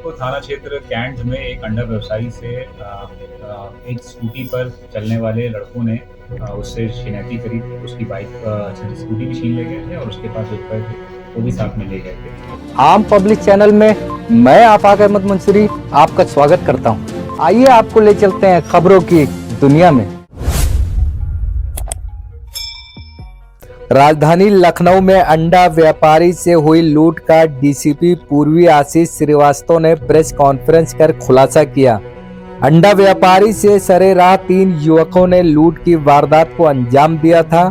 को थाना क्षेत्र कैंट में एक अंडा व्यवसायी से एक स्कूटी पर चलने वाले लड़कों ने उससे छिनैती करी थी। उसकी बाइक स्कूटी भी छीन ले गए थे और उसके पास जो रुपए थे वो भी साथ में ले गए थे। आम पब्लिक चैनल में मैं आफाक अहमद मंसूरी आपका स्वागत करता हूं। आइए आपको ले चलते हैं खबरों की दुनिया में। राजधानी लखनऊ में अंडा व्यापारी से हुई लूट का डीसीपी पूर्वी आशीष श्रीवास्तव ने प्रेस कॉन्फ्रेंस कर खुलासा किया। अंडा व्यापारी से सरेराह 3 युवकों ने लूट की वारदात को अंजाम दिया था।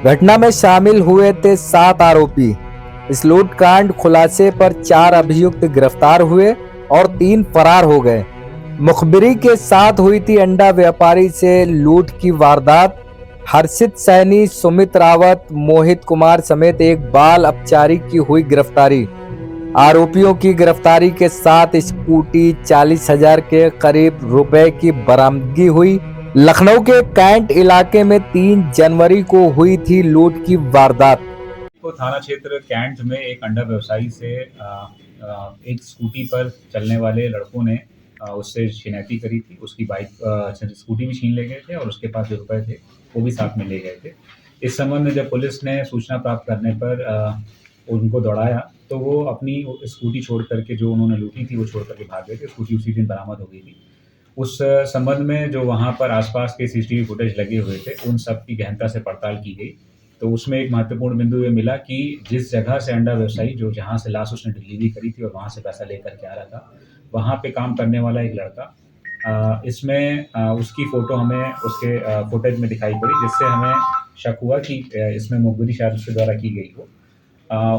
घटना में शामिल हुए थे 7 आरोपी। इस लूटकांड खुलासे पर 4 अभियुक्त गिरफ्तार हुए और 3 फरार हो गए। मुखबिरी के साथ हुई थी अंडा व्यापारी से लूट की वारदात। हर्षित सैनी, सुमित रावत, मोहित कुमार समेत एक बाल अपचारी की हुई गिरफ्तारी। आरोपियों की गिरफ्तारी के साथ स्कूटी 40,000 के करीब रुपए की बरामदगी हुई। लखनऊ के कैंट इलाके में 3 जनवरी को हुई थी लूट की वारदात। को थाना क्षेत्र कैंट में एक अंडा व्यवसायी से एक स्कूटी पर चलने वाले लड़कों ने उससे छिनैती करी थी। उसकी बाइक स्कूटी भी छीन ले गए थे और उसके पास जो रुपए थे वो भी साथ में ले गए थे। इस संबंध में जब पुलिस ने सूचना प्राप्त करने पर उनको दौड़ाया तो वो अपनी स्कूटी छोड़ करके जो उन्होंने लूटी थी वो छोड़ करके भाग गए थे। स्कूटी उसी दिन बरामद हो गई थी। उस संबंध में जो वहाँ पर आसपास के सीसीटीवी फुटेज लगे हुए थे उन सब की गहनता से पड़ताल की गई। तो उसमें एक महत्वपूर्ण बिंदु ये मिला कि जिस जगह से अंडा व्यवसायी जहाँ से लाश उसने डिलीवरी करी थी और वहाँ से पैसा लेकर के आ रहा था, वहाँ पे काम करने वाला एक लड़का इसमें उसकी फ़ोटो हमें उसके फुटेज में दिखाई पड़ी, जिससे हमें शक हुआ कि इसमें मुखबिरी शायद उसके द्वारा की गई हो।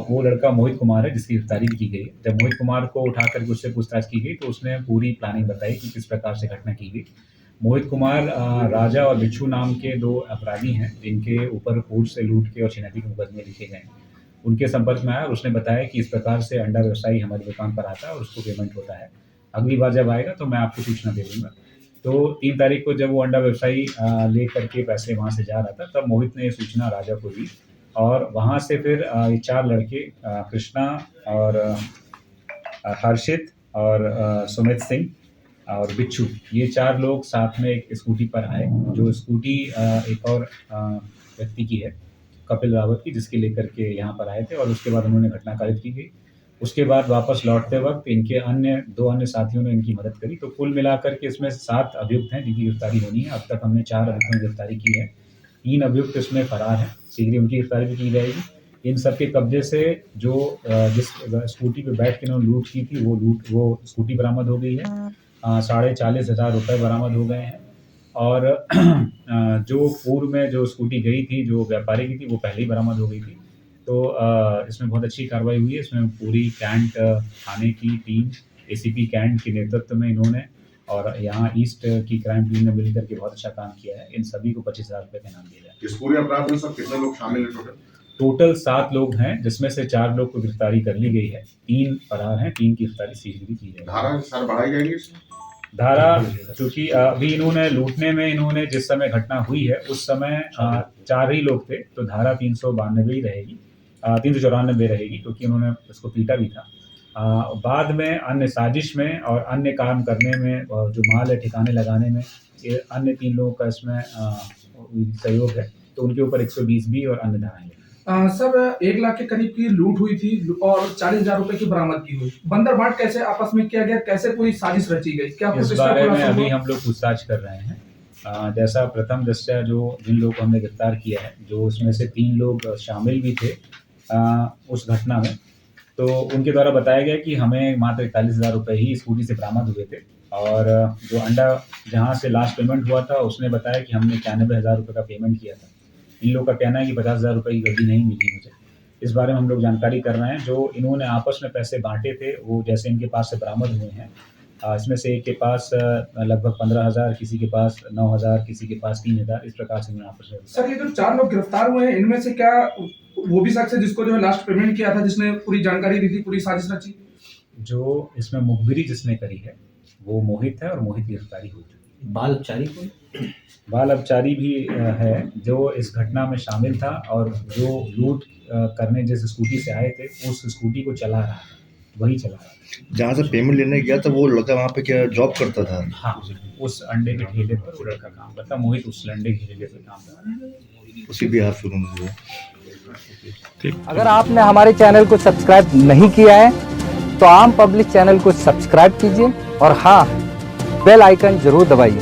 वो लड़का मोहित कुमार है, जिसकी गिरफ्तारी भी की गई है। जब मोहित कुमार को उठा करके उससे पूछताछ की गई तो उसने पूरी प्लानिंग बताई कि किस प्रकार से घटना की गई। मोहित कुमार राजा और बिच्छू नाम के 2 अपराधी हैं, जिनके ऊपर फूट से लूट के और छिनैती के मुकदमे लिखे गए हैं। उनके संपर्क में आया और उसने बताया कि इस प्रकार से अंडा व्यवसायी हमारी दुकान पर आता है और उसको पेमेंट होता है। अगली बार जब आएगा तो मैं आपको सूचना दे दूँगा। तो 3 तारीख को जब वो अंडा व्यवसायी लेकर के पैसे वहाँ से जा रहा था, तब मोहित ने ये सूचना राजा को दी और वहाँ से फिर ये 4 लड़के कृष्णा और हर्षित और सुमित सिंह और बिच्छू, ये 4 लोग साथ में एक स्कूटी पर आए। जो स्कूटी एक और व्यक्ति की है, कपिल रावत की, जिसकी लेकर के यहाँ पर आए थे और उसके बाद उन्होंने घटना कारित की गई। उसके बाद वापस लौटते वक्त इनके 2 अन्य साथियों ने इनकी मदद करी। तो कुल मिलाकर के इसमें 7 अभियुक्त हैं जिनकी गिरफ्तारी होनी है। अब तक हमने 4 अभियुक्तों की गिरफ्तारी की है। 3 अभियुक्त इसमें फरार हैं, शीघ्र ही उनकी गिरफ्तारी भी की जाएगी। इन सब के कब्जे से जो जिस स्कूटी पे बैठ के इन्होंने लूट की थी वो स्कूटी बरामद हो गई है। 40,500 रुपये बरामद हो गए हैं और जो पूर्व में जो स्कूटी गई थी, जो व्यापारी की थी, वो पहले ही बरामद हो गई थी। तो इसमें बहुत अच्छी कार्रवाई हुई है। इसमें पूरी कैंट थाने की टीम, एसीपी कैंट के नेतृत्व में इन्होंने और यहाँ ईस्ट की क्राइम टीम ने मिलकर के बहुत अच्छा काम किया है। इन सभी को 25,000 रुपये का इनाम दिया जाए। इस पूरे अपराध में सब कितने लोग शामिल हैं? टोटल 7 लोग हैं, जिसमें से 4 लोग को गिरफ्तारी कर ली गई है। 3 फरार हैं, 3 की गिरफ्तारी शीघ्र ही की जाएगी। धारा सर बढ़ाई जाएगी इसमें? धारा चूंकि अभी इन्होंने लूटने में इन्होंने जिस समय घटना हुई है उस समय 4 ही लोग थे, तो धारा 392 ही रहेगी, 394 रहेगी, क्योंकि उन्होंने उसको पीटा भी था। बाद में अन्य साजिश में और अन्य काम करने में और जो माल है ठिकाने लगाने में ये अन्य 3 लोगों का इसमें सहयोग है, तो उनके ऊपर 120 भी और अन्य धाराएं लगेंगी। सर 1 लाख के करीब की लूट हुई थी और 40,000 रुपए की बरामदगी हुई। बंदर बांट कैसे आपस में किया गया, कैसे पूरी साजिश रची गई, क्या इस बारे में अभी हम लोग पूछताछ कर रहे हैं। जैसा प्रथम दृष्टया जो जिन लोगों को हमने गिरफ्तार किया है, जो उसमें से 3 लोग शामिल भी थे उस घटना में, तो उनके द्वारा बताया गया कि हमें मात्र 41,000 रुपये ही स्कूटी से बरामद हुए थे और जो अंडा जहाँ से लास्ट पेमेंट हुआ था उसने बताया कि हमने 91,000 रुपये का पेमेंट किया था। इन लोगों का कहना है कि 50,000 रुपये की गड्डी नहीं मिली मुझे। इस बारे में हम लोग जानकारी कर रहे हैं। जो इन्होंने आपस में पैसे बांटे थे वो जैसे इनके पास से बरामद हुए हैं, इसमें से एक के पास लगभग 15,000, किसी के पास 9,000, किसी के पास 3,000, इस प्रकार से इन्होंने आपस में। सर ये जो 4 लोग गिरफ्तार हुए हैं, इनमें से क्या वो भी शख्स है जिसको जो है लास्ट पेमेंट किया था, जिसने पूरी जानकारी दी थी, पूरी साजिश रची? जो इसमें मुखबिरी जिसने करी है वो मोहित है और मोहित की गिरफ्तारी हो चुकी है। बाल अपचारी को बाल अपचारी भी है जो इस घटना में शामिल था और जो लूट करने जिस स्कूटी से आए थे उस स्कूटी को चला रहा था। वही चला रहा था। जहाँ से पेमेंट लेने गया था वो लड़का वहाँ पे क्या जॉब करता था? हाँ, उस अंडे के ठेले पर वो लड़का काम करता, मोहित उस अंडे के ठेले पर काम कर रहा है। उसी बिहार से उन्होंने। अगर आपने हमारे चैनल को सब्सक्राइब नहीं किया है तो आम पब्लिक चैनल को सब्सक्राइब कीजिए और हाँ, बेल आइकन जरूर दबाइए।